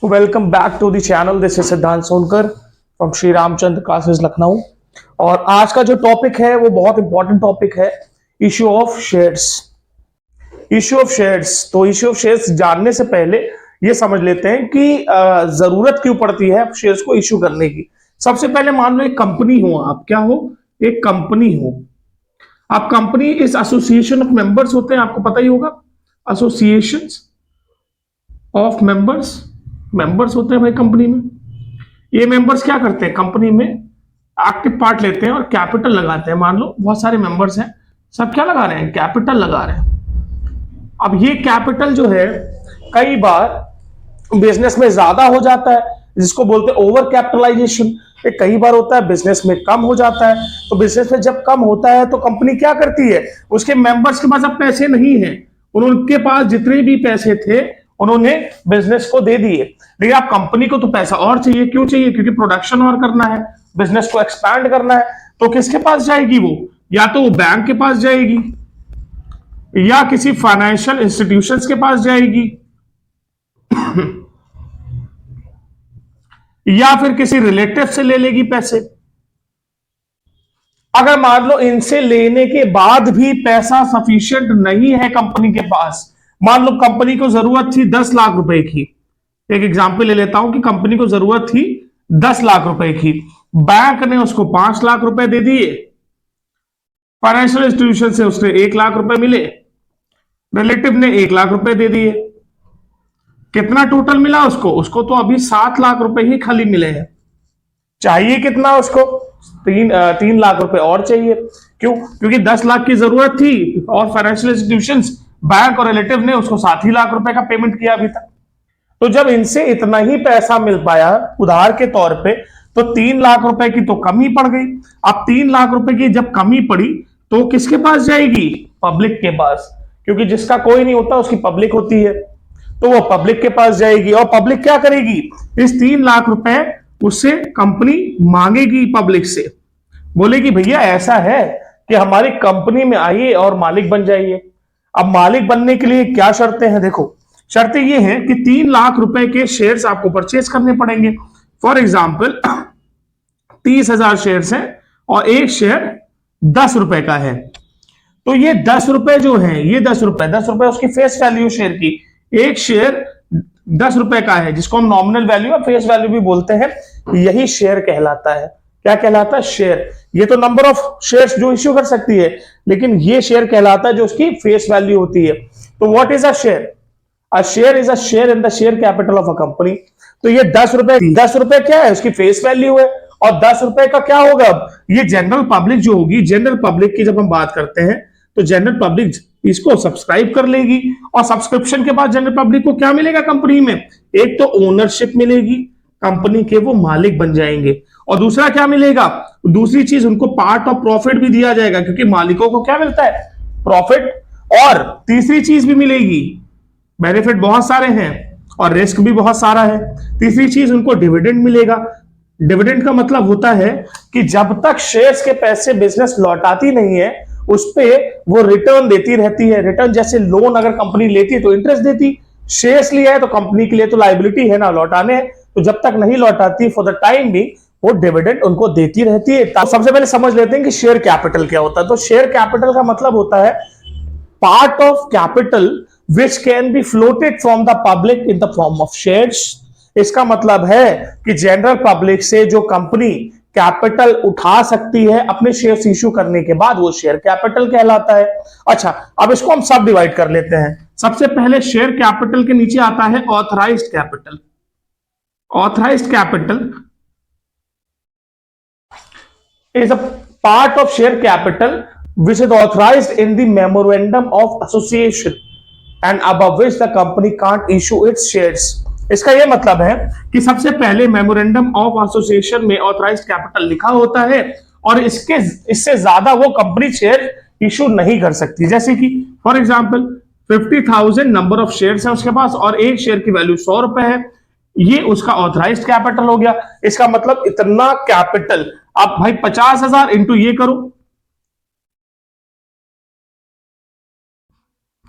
Welcome back to the channel. This is Siddhant Sonkar from Shri Ramchandra classes Lucknow. और आज का जो टॉपिक है वो बहुत इंपॉर्टेंट टॉपिक है, issue of shares. Issue of shares. तो इश्यू ऑफ शेयर्स जानने से पहले ये समझ लेते हैं कि जरूरत क्यों पड़ती है शेयर्स को इश्यू करने की। सबसे पहले मान लो एक कंपनी हो, आप क्या हो, एक कंपनी हो। आप कंपनी इस एसोसिएशन ऑफ मेंबर्स होते हैं, आपको पता ही होगा, एसोसिएशन ऑफ मेंबर्स। मेंबर्स होते हैं भाई कंपनी में। ये मेंबर्स क्या करते हैं, कंपनी में एक्टिव पार्ट लेते हैं और कैपिटल लगाते हैं। मान लो बहुत सारे मेंबर्स हैं, सब क्या लगा रहे हैं, कैपिटल लगा रहे हैं। अब ये कैपिटल जो है कई बार बिजनेस में ज्यादा हो जाता है, जिसको बोलते हैं ओवर कैपिटलाइजेशन। ये कई बार होता है बिजनेस में कम हो जाता है। तो बिजनेस में जब कम होता है तो कंपनी क्या करती है, उसके मेंबर्स के पास अब पैसे नहीं है, उनके पास जितने भी पैसे थे उन्होंने बिजनेस को दे दिए। लेकिन आप कंपनी को तो पैसा और चाहिए, क्यों चाहिए, क्योंकि प्रोडक्शन और करना है, बिजनेस को एक्सपैंड करना है। तो किसके पास जाएगी वो, या तो वो बैंक के पास जाएगी या किसी फाइनेंशियल इंस्टीट्यूशंस के पास जाएगी या फिर किसी रिलेटिव से ले लेगी पैसे। अगर मान लो इनसे लेने के बाद भी पैसा सफिशिएंट नहीं है कंपनी के पास, मान लो कंपनी को जरूरत थी 10 लाख रुपए की, एक एग्जांपल ले लेता हूं कि कंपनी को जरूरत थी 10 लाख रुपए की, बैंक ने उसको 5 लाख रुपए दे दिए, फाइनेंशियल इंस्टीट्यूशन से उसने 1 लाख रुपए मिले, रिलेटिव ने 1 लाख रुपए दे दिए। कितना टोटल मिला उसको, उसको तो अभी 7 लाख रुपए ही खाली मिले हैं। चाहिए कितना उसको, 3 लाख रुपए और चाहिए। क्यों, क्योंकि 10 लाख की जरूरत थी और फाइनेंशियल इंस्टीट्यूशंस, बैंक और रिलेटिव ने उसको 7 ही लाख रुपए का पेमेंट किया अभी तक। तो जब इनसे इतना ही पैसा मिल पाया उधार के तौर पे, तो 3 लाख रुपए की तो कमी पड़ गई। अब 3 लाख रुपए की जब कमी पड़ी तो किसके पास जाएगी, पब्लिक के पास, क्योंकि जिसका कोई नहीं होता उसकी पब्लिक होती है। तो वो पब्लिक के पास जाएगी और पब्लिक क्या करेगी, इस 3 लाख रुपए उससे कंपनी मांगेगी पब्लिक से, बोलेगी भैया ऐसा है कि हमारी कंपनी में आइए और मालिक बन जाइए। अब मालिक बनने के लिए क्या शर्तें हैं, देखो शर्तें ये हैं कि 3 लाख रुपए के शेयर्स आपको परचेज करने पड़ेंगे। फॉर एग्जाम्पल 30,000 शेयर्स हैं और एक शेयर 10 रुपए का है, तो ये 10 रुपए जो है, ये 10 रुपए उसकी फेस वैल्यू शेयर की, एक शेयर 10 रुपए का है, जिसको हम नॉमिनल वैल्यू और फेस वैल्यू भी बोलते हैं, यही शेयर कहलाता है। क्या कहलाता है, शेयर। ये तो नंबर ऑफ शेयर्स जो इश्यू कर सकती है, लेकिन ये शेयर कहलाता है जो उसकी फेस वैल्यू होती है। तो what is a share, a share is a share in the share capital of a company. तो ये 10 रुपए क्या है, उसकी फेस वैल्यू है। और 10 रुपए का क्या होगा, ये जनरल पब्लिक जो होगी, जनरल पब्लिक की जब हम बात करते हैं तो जनरल पब्लिक इसको सब्सक्राइब कर लेगी, और सब्सक्रिप्शन के बाद जनरल पब्लिक को क्या मिलेगा कंपनी में, एक तो ओनरशिप मिलेगी, कंपनी के वो मालिक बन जाएंगे, और दूसरा क्या मिलेगा, दूसरी चीज उनको पार्ट ऑफ प्रॉफिट भी दिया जाएगा, क्योंकि मालिकों को क्या मिलता है, प्रॉफिट। और तीसरी चीज भी मिलेगी, बेनिफिट बहुत सारे हैं और रिस्क भी बहुत सारा है। तीसरी चीज उनको डिविडेंड मिलेगा। डिविडेंड का मतलब होता है कि जब तक शेयर्स के पैसे बिजनेस लौटाती नहीं है उस पे वो रिटर्न देती रहती है। रिटर्न जैसे लोन अगर कंपनी लेती है तो इंटरेस्ट देती, शेयर्स लिया है तो कंपनी के लिए तो लायबिलिटी है ना लौटाने, तो जब तक नहीं लौटाती फॉर द टाइम भी वो डिविडेंड उनको देती रहती है। तो सबसे पहले समझ लेते हैं कि शेयर कैपिटल क्या होता है। तो शेयर कैपिटल का मतलब होता है part of capital which can be floated from the public in the form of shares। इसका मतलब है कि जनरल पब्लिक से जो कंपनी कैपिटल उठा सकती है अपने शेयर्स इश्यू करने के बाद, वो शेयर कैपिटल कहलाता है। अच्छा, अब इसको हम सब डिवाइड कर लेते हैं। सबसे पहले शेयर कैपिटल के नीचे आता है authorised capital. Authorised capital is a part of share capital which is authorized in the memorandum of association and above which the company can't issue its shares। इसका यह मतलब है कि सबसे पहले मेमोरेंडम ऑफ एसोसिएशन में ऑथराइज्ड कैपिटल लिखा होता है और इससे ज्यादा वो कंपनी शेयर इशू नहीं कर सकती। जैसे कि for example 50,000 number of shares है उसके पास और एक शेयर की वैल्यू 100 रुपए है, ये उसका ऑथराइज्ड कैपिटल हो गया। इसका मतलब इतना कैपिटल, आप भाई 50,000 इंटू ये करो,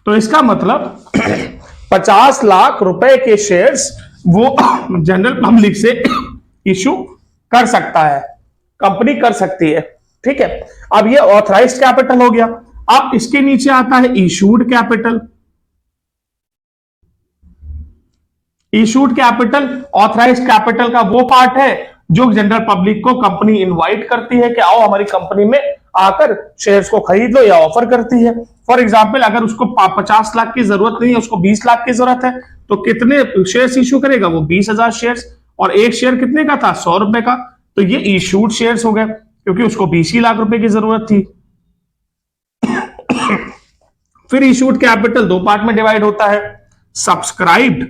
तो इसका मतलब 50 लाख रुपए के शेयर्स वो जनरल पब्लिक से इशू कर सकता है, कंपनी कर सकती है। ठीक है, अब ये ऑथराइज्ड कैपिटल हो गया। अब इसके नीचे आता है issued capital. Issued capital authorised capital का वो पार्ट है जो जनरल पब्लिक को कंपनी इनवाइट करती है कि आओ हमारी कंपनी में आकर शेयर्स को खरीद लो, या ऑफर करती है। फॉर एग्जांपल, अगर उसको 50 लाख की जरूरत नहीं है, उसको 20 लाख की जरूरत है, तो कितने शेयर्स इशू करेगा वो? 20,000 शेयर्स। और एक शेयर कितने का था? 100 रुपए का। तो ये इशूड शेयर्स हो गए, क्योंकि उसको 20 ही लाख रुपए की जरूरत थी। फिर इशूड कैपिटल दो पार्ट में डिवाइड होता है, subscribed,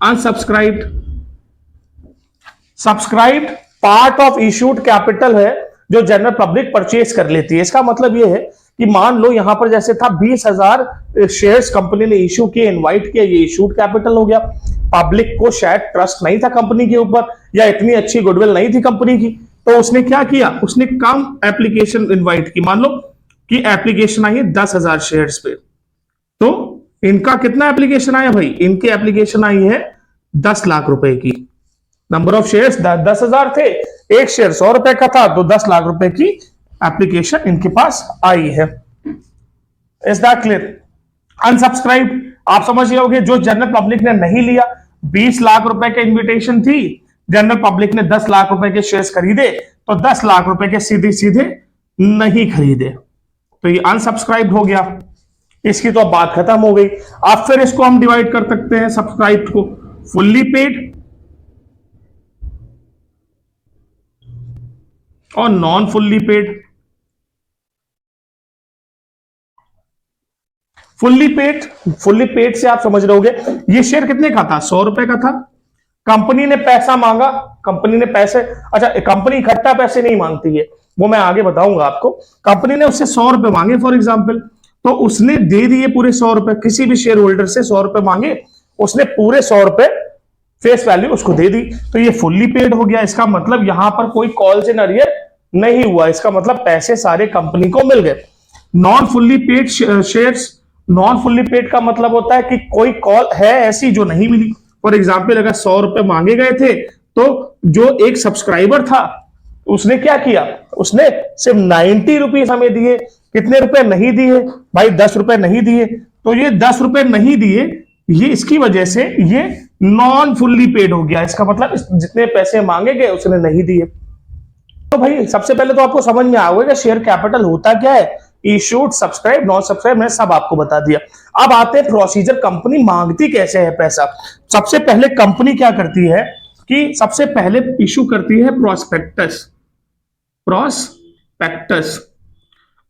unsubscribed. Subscribed part of issued capital है जो जनरल पब्लिक परचेज कर लेती है। इसका मतलब यह है कि मान लो यहां पर जैसे था 20,000 शेयर्स कंपनी ने इशू किए, इनवाइट किया, ये इशूड कैपिटल हो गया। पब्लिक को शायद ट्रस्ट नहीं था कंपनी के ऊपर, या इतनी अच्छी गुडविल नहीं थी कंपनी की, तो उसने क्या किया? उसने कम एप्लीकेशन इनवाइट की। मान लो कि एप्लीकेशन आई है 10,000 शेयर्स पे, तो इनका कितना एप्लीकेशन आया भाई? इनकी एप्लीकेशन आई है 10 लाख रुपए की। नंबर ऑफ शेयर्स 10,000 थे, एक शेयर 100 रुपए का था, तो 10 लाख रुपए की एप्लीकेशन इनके पास आई है। Is that clear? अनसब्सक्राइब आप समझ गए होंगे, जो जनरल पब्लिक ने नहीं लिया। 20 लाख रुपए की इन्विटेशन थी, जनरल पब्लिक ने 10 लाख रुपए के शेयर्स खरीदे, तो 10 लाख रुपए के सीधे सीधे नहीं खरीदे, तो ये अनसब्सक्राइब हो गया। इसकी तो अब बात खत्म हो गई। अब फिर इसको हम डिवाइड कर सकते हैं सब्सक्राइब को, फुल्ली पेड और non fully paid. Fully paid से आप समझ रहे होगे, ये शेयर कितने का था? 100 रुपए का था। कंपनी ने पैसा मांगा, कंपनी ने पैसे, अच्छा कंपनी इकट्ठा पैसे नहीं मांगती है, वो मैं आगे बताऊंगा आपको। कंपनी ने उससे 100 रुपए मांगे फॉर एग्जाम्पल, तो उसने दे दिए पूरे 100 रुपए। किसी भी शेयर होल्डर से 100 रुपए मांगे, उसने पूरे 100 रुपए फेस वैल्यू उसको दे दी, तो ये फुल्ली पेड हो गया। इसका मतलब यहां पर कोई कॉल्स इन अरियर नहीं हुआ, इसका मतलब पैसे सारे कंपनी को मिल गए। Non fully paid shares, non fully paid का मतलब होता है कि कोई कॉल है ऐसी जो नहीं मिली। फॉर एग्जाम्पल, अगर 100 रुपए मांगे गए थे, तो जो एक सब्सक्राइबर था उसने क्या किया? उसने सिर्फ 90 रुपीज हमें दिए। कितने रुपए नहीं दिए भाई? 10 रुपए नहीं दिए। तो ये 10 रुपए नहीं दिए, ये इसकी वजह से ये नॉन फुल्ली पेड हो गया। इसका मतलब जितने पैसे मांगे गए उसने नहीं दिए। तो भाई सबसे पहले तो आपको समझ में आ गया कि शेयर कैपिटल होता क्या है, इशूड, सब्सक्राइब, नॉन सब्सक्राइब, मैंने सब आपको बता दिया। अब आते हैं प्रोसीजर, कंपनी मांगती कैसे है पैसा। सबसे पहले कंपनी क्या करती है कि सबसे पहले इशू करती है प्रोस्पेक्टस। प्रोस्पेक्टस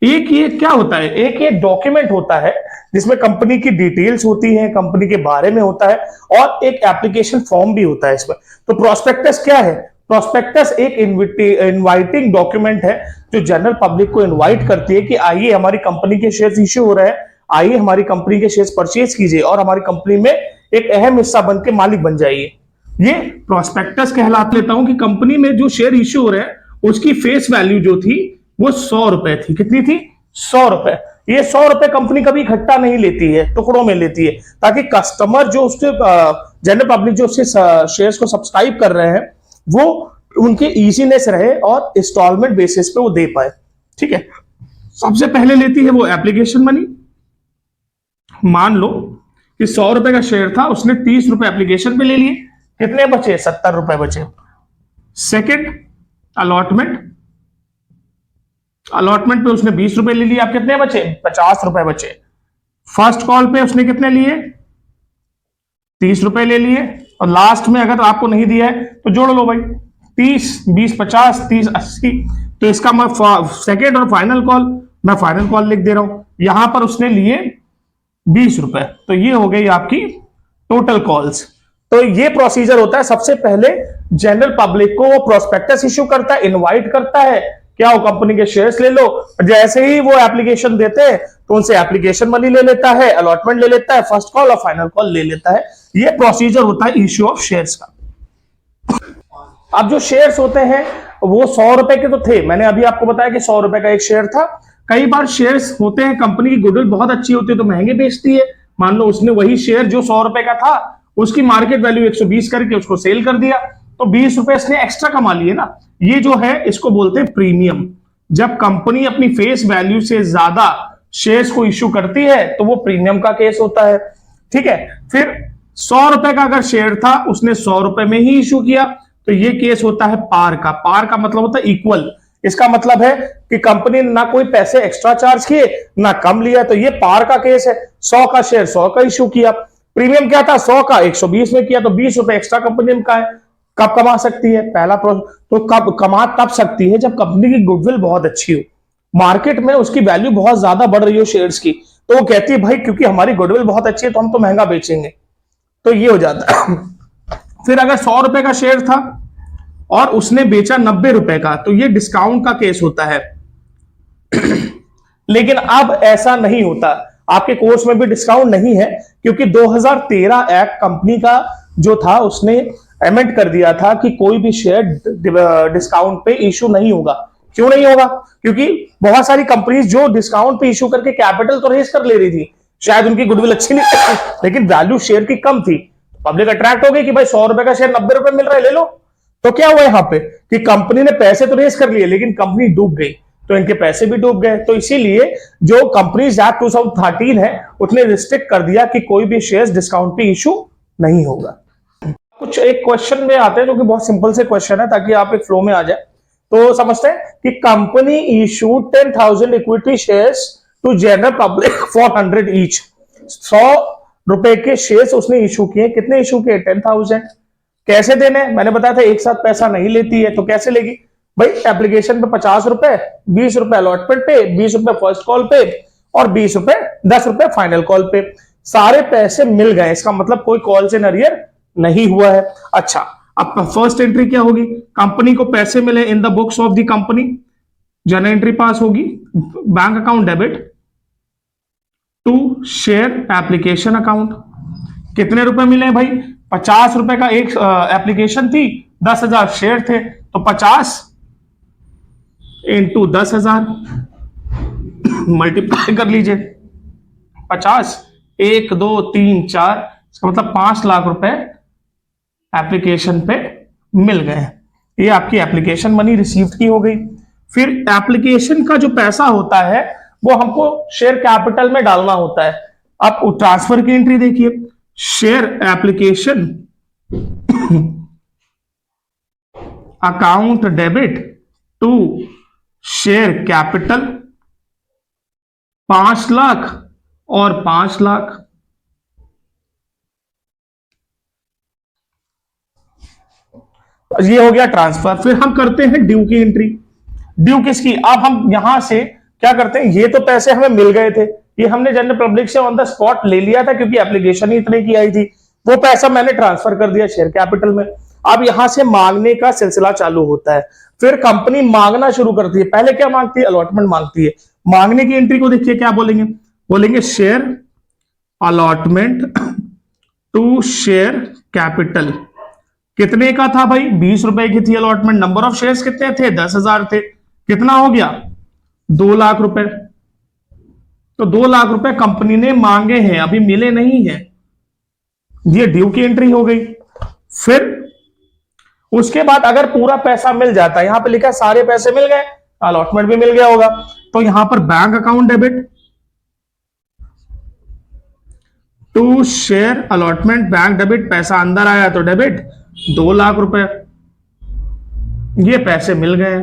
एक ये क्या होता है? एक ये डॉक्यूमेंट होता है जिसमें कंपनी की डिटेल्स होती हैं, कंपनी के बारे में होता है, और एक एप्लीकेशन फॉर्म भी होता है इसमें। तो प्रोस्पेक्टस क्या है? प्रोस्पेक्टस एक इनवाइटिंग डॉक्यूमेंट है जो जनरल पब्लिक को इनवाइट करती है कि आइए हमारी कंपनी के शेयर्स इश्यू हो रहे हैं, आइए हमारी कंपनी के शेयर्स परचेज कीजिए और हमारी कंपनी में एक अहम हिस्सा बन के मालिक बन जाइए। ये प्रोस्पेक्टस कहलाता। लेता हूं कि कंपनी में जो शेयर इश्यू हो रहे हैं उसकी फेस वैल्यू जो थी वो 100 रुपए थी। कितनी थी? 100 रुपए। ये 100 रुपए कंपनी कभी इकट्ठा नहीं लेती है, टुकड़ों में लेती है, ताकि कस्टमर जो उसके जनरल पब्लिक जो उसके शेयर्स को सब्सक्राइब कर रहे हैं वो उनके इजीनेस रहे और इंस्टॉलमेंट बेसिस पे वो दे पाए। ठीक है, सबसे पहले लेती है वो एप्लीकेशन मनी। मान लो कि 100 रुपए का शेयर था, उसने 30 रुपए एप्लीकेशन पे ले लिए, कितने बचे? 70 रुपए बचे। सेकंड अलॉटमेंट, अलॉटमेंट पे उसने 20 रुपए ले लिए, आप कितने बचे? 50 रुपए बचे। फर्स्ट कॉल पे उसने कितने लिए? 30 रुपए ले लिए, और लास्ट में अगर आपको नहीं दिया है तो जोड़ लो भाई, 30, 20, 50, 30, 80। तो इसका मैं सेकेंड और फाइनल कॉल, मैं फाइनल कॉल लिख दे रहा हूं। यहां पर उसने लिए 20 रुपए, तो ये हो गई आपकी टोटल कॉल्स। तो ये प्रोसीजर होता है। सबसे पहले जनरल पब्लिक को वो प्रोस्पेक्टस इश्यू करता है, इनवाइट करता है, क्या हो कंपनी के शेयर्स ले लो। जैसे ही वो एप्लीकेशन देते हैं तो उनसे एप्लीकेशन मनी ले लेता है, अलॉटमेंट ले लेता है, फर्स्ट कॉल और फाइनल कॉल ले लेता है। ये प्रोसीजर होता है इश्यू ऑफ शेयर्स का। अब जो शेयर्स होते हैं वो 100 रुपए के तो थे, मैंने अभी आपको बताया कि 100 रुपए का एक शेयर था। कई बार शेयर्स होते हैं, कंपनी की गुडविल बहुत अच्छी होती है तो महंगे बेचती है, मान लो उसने वही शेयर जो 100 रुपए का था उसकी मार्केट वैल्यू 120 करके उसको सेल कर दिया, तो 20 रुपए इसने एक्स्ट्रा कमा लिए ना। ये जो है इसको बोलते हैं प्रीमियम। जब कंपनी अपनी फेस वैल्यू से ज्यादा शेयर्स को इश्यू करती है तो वो प्रीमियम का केस होता है। ठीक है, फिर 100 रुपए का अगर शेयर था उसने 100 रुपए में ही इश्यू किया तो ये केस होता है पार का। पार का मतलब होता है इक्वल। इसका मतलब है कि कंपनी ने ना कोई पैसे एक्स्ट्रा चार्ज किए ना कम लिया, तो ये पार का केस है। 100 का शेयर 100 का इश्यू किया, प्रीमियम क्या था 100 का 120 में किया, तो 20 रुपए एक्स्ट्रा कंपनी का है। कब कमा सकती है? पहला तो कब कमा तब सकती है जब कंपनी की गुडविल बहुत अच्छी हो, मार्केट में उसकी वैल्यू बहुत ज्यादा बढ़ रही हो शेयर्स की, तो वो कहती है भाई क्योंकि हमारी गुडविल बहुत अच्छी है तो हम तो महंगा बेचेंगे, तो ये हो जाता है। फिर अगर 100 रुपए का शेयर था और उसने बेचा 90 रुपए का, तो ये डिस्काउंट का केस होता है। लेकिन अब ऐसा नहीं होता, आपके कोर्स में भी डिस्काउंट नहीं है, क्योंकि 2013 एक्ट कंपनी का जो था उसने एमेंड कर दिया था कि कोई भी शेयर डिस्काउंट पे इशू नहीं होगा। क्यों नहीं होगा? क्योंकि बहुत सारी कंपनीज जो डिस्काउंट पे इशू करके कैपिटल तो रेज कर ले रही थी, शायद उनकी गुडविल अच्छी नहीं लेकिन वैल्यू शेयर की कम थी, पब्लिक अट्रैक्ट हो गई कि भाई 100 रुपए का शेयर 90 रुपए मिल रहा है, ले लो। तो क्या हुआ यहां पे कि कंपनी ने पैसे तो रेज कर लिए लेकिन कंपनी डूब गई, तो इनके पैसे भी डूब गए। तो इसीलिए जो कंपनीज एक्ट 2013 है उसने रिस्ट्रिक्ट कर दिया कि कोई भी शेयर डिस्काउंट पे इशू नहीं होगा। कुछ एक क्वेश्चन में आते हैं जो कि बहुत सिंपल से क्वेश्चन है ताकि आप एक फ्लो में आ जाए। तो समझते हैं कि company issue 10,000 equity shares to general public for 100 each. 100 रुपए के शेयर्स उसने इशू किए, कितने इशू किए? 10,000। कैसे देने? मैंने बताया था एक साथ पैसा नहीं लेती है, तो कैसे लेगी भाई? एप्लीकेशन पे 50 रुपए, 20 रुपए अलॉटमेंट पे, 20 रुपए फर्स्ट कॉल पे और 20 रुपए 10 रुपए फाइनल कॉल पे, सारे पैसे मिल गए। इसका मतलब कोई कॉल से अरियर नहीं हुआ है। अच्छा, अब फर्स्ट एंट्री क्या होगी? कंपनी को पैसे मिले in the books of the company, journal entry pass होगी। Bank account debit to share application account. कितने रुपए मिले भाई? 50 रुपए का एक एप्लीकेशन थी, 10,000 शेयर थे, तो 50 इंटू 10,000 मल्टीप्लाई कर लीजिए। 50 1 2 3 4, इसका मतलब 5 लाख रुपए एप्लीकेशन पे मिल गए। ये आपकी एप्लीकेशन मनी रिसीव्ड की हो गई। फिर एप्लीकेशन का जो पैसा होता है वो हमको शेयर कैपिटल में डालना होता है। आप ट्रांसफर की एंट्री देखिए, share application account debit to share capital 5 lakh और 5 लाख। ये हो गया ट्रांसफर। फिर हम करते हैं ड्यू की एंट्री। ड्यू किसकी? अब हम यहां से क्या करते हैं, ये तो पैसे हमें मिल गए थे, ये हमने जनरल पब्लिक से ऑन द स्पॉट ले लिया था क्योंकि एप्लीकेशन ही इतने की आई थी, वो पैसा मैंने ट्रांसफर कर दिया शेयर कैपिटल में। अब यहां से मांगने का सिलसिला चालू होता है। फिर कंपनी मांगना शुरू करती है। पहले क्या मांगती है? अलॉटमेंट मांगती है। मांगने की एंट्री को देखिए क्या बोलेंगे, बोलेंगे share allotment to share capital. कितने का था भाई? 20 रुपए की थी अलॉटमेंट। नंबर ऑफ शेयर्स कितने थे? 10,000 थे। कितना हो गया? 2 लाख रुपए। तो 2 लाख रुपए कंपनी ने मांगे हैं, अभी मिले नहीं है, ये ड्यू की एंट्री हो गई। फिर उसके बाद अगर पूरा पैसा मिल जाता है, यहां पे लिखा सारे पैसे मिल गए, अलॉटमेंट भी मिल गया होगा, तो यहां पर bank account debit to share allotment, bank debit, पैसा अंदर आया तो डेबिट 2 लाख रुपए, ये पैसे मिल गए।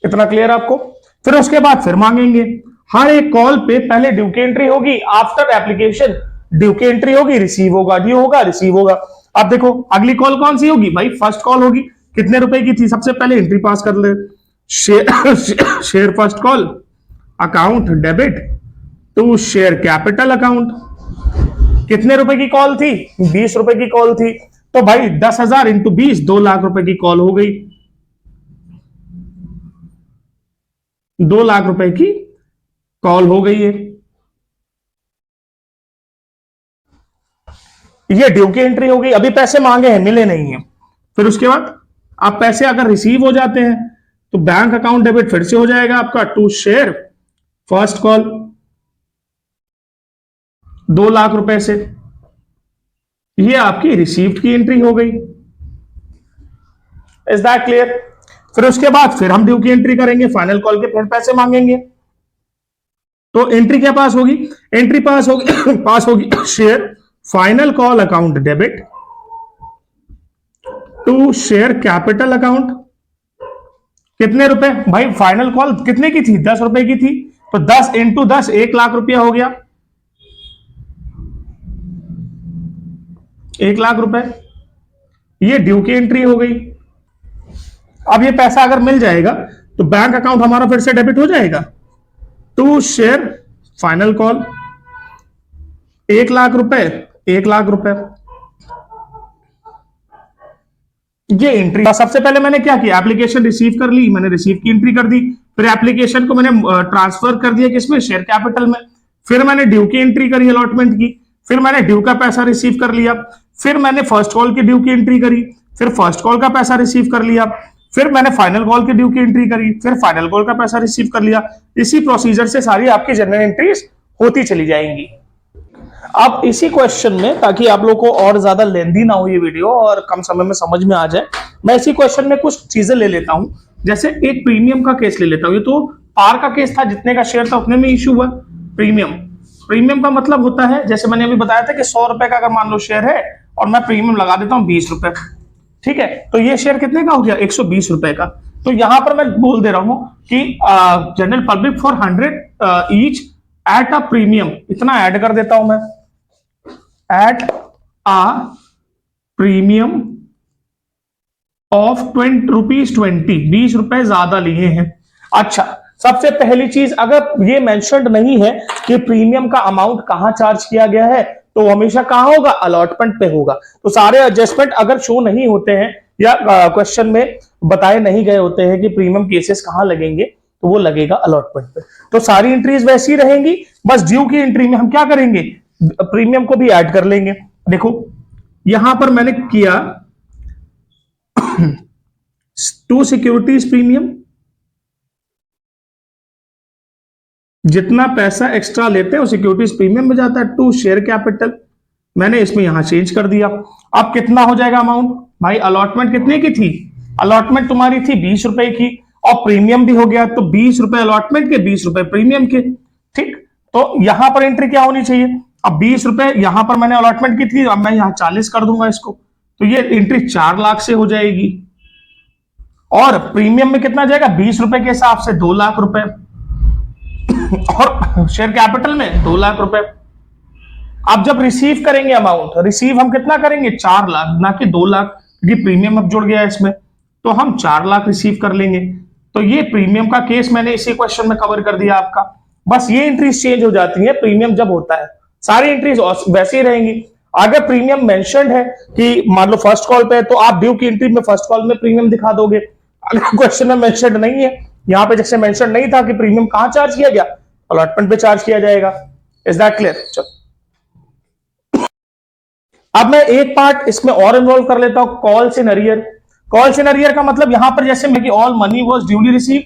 इतना क्लियर आपको? फिर उसके बाद फिर मांगेंगे। हर एक कॉल पे पहले ड्यू की एंट्री होगी, आफ्टर एप्लीकेशन ड्यू की एंट्री होगी, रिसीव होगा, ड्यू होगा, रिसीव होगा। अब देखो अगली कॉल कौन सी होगी भाई? फर्स्ट कॉल होगी। कितने रुपए की थी? सबसे पहले एंट्री पास कर ले, share first call account debit to share capital account. कितने रुपए की कॉल थी? 20 रुपए की कॉल थी, तो भाई 10,000 इंटू 20, 2 लाख रुपए की कॉल हो गई। 2 लाख रुपए की कॉल हो गई है। ये ड्यू की एंट्री हो गई। अभी पैसे मांगे हैं, मिले नहीं है। फिर उसके बाद आप पैसे अगर रिसीव हो जाते हैं तो बैंक अकाउंट डेबिट फिर से हो जाएगा आपका to share first call 2 lakh रुपए से। ये आपकी रिसीव्ड की एंट्री हो गई। Is that clear? फिर उसके बाद फिर हम ड्यू की एंट्री करेंगे, फाइनल कॉल के फिर पैसे मांगेंगे। तो एंट्री क्या पास होगी? एंट्री पास होगी पास होगी share final call account debit to share capital account. कितने रुपए भाई? फाइनल कॉल कितने की थी? 10 रुपए की थी, तो 10 इंटू 10 1 लाख रुपया हो गया। 1 लाख रुपए, ये ड्यू की एंट्री हो गई। अब ये पैसा अगर मिल जाएगा तो बैंक अकाउंट हमारा फिर से डेबिट हो जाएगा to share final call. 1 lakh रुपए, 1 लाख रुपए, ये एंट्री। सबसे पहले मैंने क्या किया? एप्लीकेशन रिसीव कर ली, मैंने रिसीव की एंट्री कर दी। फिर एप्लीकेशन को मैंने ट्रांसफर कर दिया किसमें? शेयर कैपिटल में। फिर मैंने ड्यू की एंट्री करी, अलॉटमेंट की। फिर मैंने ड्यू का पैसा रिसीव कर लिया। फिर मैंने फर्स्ट कॉल की ड्यू की एंट्री करी, फिर फर्स्ट कॉल का पैसा रिसीव कर लिया। फिर मैंने फाइनल कॉल की ड्यू की एंट्री करी, फिर फाइनल कॉल का पैसा रिसीव कर लिया। इसी प्रोसीजर से सारी आपकी जनरल एंट्रीज होती चली जाएंगी। अब इसी क्वेश्चन में, ताकि आप लोग को और ज्यादा लेंदी ना हो ये वीडियो और कम समय में समझ में आ जाए, मैं इसी क्वेश्चन में कुछ चीजें ले लेता हूं। जैसे एक प्रीमियम का केस ले लेता हूं। ये तो पार का केस था, जितने का शेयर था उतने में इश्यू हुआ। प्रीमियम, प्रीमियम का मतलब होता है, जैसे मैंने अभी बताया था कि 100 रुपए का अगर मान लो शेयर है और मैं प्रीमियम लगा देता हूं 20 रुपए, ठीक है, तो ये शेयर कितने का हो गया? 120 रुपए का। तो यहां पर मैं बोल दे रहा हूं कि general public for 100 each at a premium, इतना ऐड कर देता हूं मैं, at a premium of 20 rupees 20 रुपए ज्यादा लिए हैं। अच्छा, सबसे पहली चीज, अगर ये मेंशन्ड नहीं है कि प्रीमियम का अमाउंट कहां चार्ज किया गया है, तो वो हमेशा कहां होगा? अलॉटमेंट पे होगा। तो सारे एडजस्टमेंट अगर शो नहीं होते हैं या क्वेश्चन में बताए नहीं गए होते हैं कि प्रीमियम केसेस कहां लगेंगे, तो वो लगेगा अलॉटमेंट पे। तो सारी एंट्रीज वैसी रहेंगी, बस ड्यू की एंट्री में हम क्या करेंगे? प्रीमियम को भी ऐड कर लेंगे। देखो यहां पर मैंने किया टू सिक्योरिटीज प्रीमियम, जितना पैसा एक्स्ट्रा लेते हैं वो सिक्योरिटीज प्रीमियम में जाता है, टू शेयर कैपिटल, मैंने इसमें यहां चेंज कर दिया। अब कितना हो जाएगा अमाउंट? भाई अलॉटमेंट कितने की थी? अलॉटमेंट तुम्हारी थी 20 रुपए की, और प्रीमियम भी हो गया, तो 20 रुपए अलॉटमेंट के, 20 रुपए प्रीमियम के। ठीक, तो यहां पर एंट्री क्या होनी चाहिए? अब 20 रुपए यहां पर मैंने अलॉटमेंट की थी, अब मैं यहां 40 कर दूंगा इसको, तो ये एंट्री 4 लाख से हो जाएगी। और प्रीमियम में कितना जाएगा? 20 रुपए के हिसाब से 2 लाख रुपए, और शेयर कैपिटल में 2 लाख रुपए। अब जब रिसीव करेंगे अमाउंट, रिसीव हम कितना करेंगे? 4 लाख, ना कि 2 लाख, क्योंकि प्रीमियम अब जुड़ गया है इसमें, तो हम 4 लाख रिसीव कर लेंगे। तो ये प्रीमियम का केस मैंने इसी क्वेश्चन में कवर कर दिया आपका। बस ये एंट्रीज चेंज हो जाती है प्रीमियम जब होता है, सारी एंट्रीज वैसी रहेंगी। अगर प्रीमियम मेंशन्ड है कि मान लो फर्स्ट कॉल पे, तो आप ड्यू की एंट्री में फर्स्ट कॉल में प्रीमियम दिखा दोगे। अगर क्वेश्चन में मेंशन्ड नहीं है, यहां पे जैसे मेंशन नहीं था कि प्रीमियम कहां चार्ज किया गया, अलॉटमेंट पे चार्ज किया जाएगा। Is that clear? चलो अब मैं एक पार्ट इसमें और इन्वॉल्व कर लेता हूं, calls in arrear. Calls in arrear का मतलब यहां पर जैसे मैं कि all money was duly received,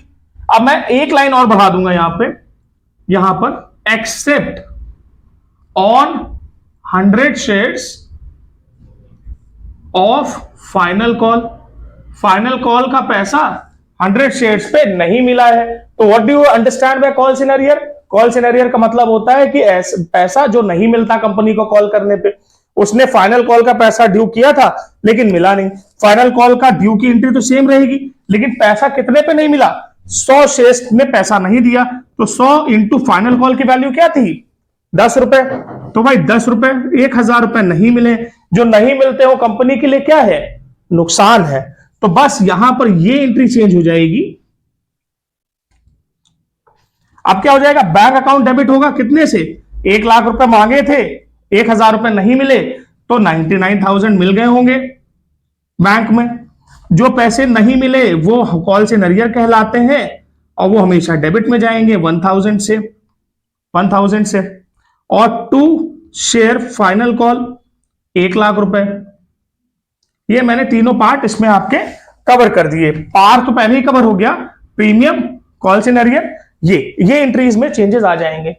अब मैं एक लाइन और बढ़ा दूंगा यहां पर except on 100 shares of final call. Final call का पैसा 100 शेयर्स पे नहीं मिला है, तो what do you understand by call scenario? Call scenario का मतलब होता है कि पैसा जो नहीं मिलता कंपनी को कॉल करने पे, उसने फाइनल कॉल का पैसा ड्यू किया था लेकिन मिला नहीं। फाइनल कॉल का ड्यू की एंट्री तो सेम रहेगी, लेकिन पैसा कितने पे नहीं मिला? 100 शेयर्स में पैसा नहीं दिया, तो 100 इंटू फाइनल कॉल की वैल्यू क्या थी? 10 रुपए। तो भाई 10 रुपए, 1000 रुपए नहीं मिले। जो नहीं मिलते हो कंपनी के लिए क्या है? नुकसान है। तो बस यहां पर ये एंट्री चेंज हो जाएगी। अब क्या हो जाएगा? बैंक अकाउंट डेबिट होगा कितने से? 1 लाख रुपए मांगे थे, 1000 रुपए नहीं मिले, तो 99,000 मिल गए होंगे बैंक में। जो पैसे नहीं मिले वो कॉल से नरियर कहलाते हैं, और वो हमेशा डेबिट में जाएंगे 1000 से। और to share final call 1 lakh रुपए। ये मैंने तीनों पार्ट इसमें आपके कवर कर दिए। पार तो पहले ही कवर हो गया, प्रीमियम, कॉल से नरियर, ये एंट्रीज में चेंजेस आ जाएंगे।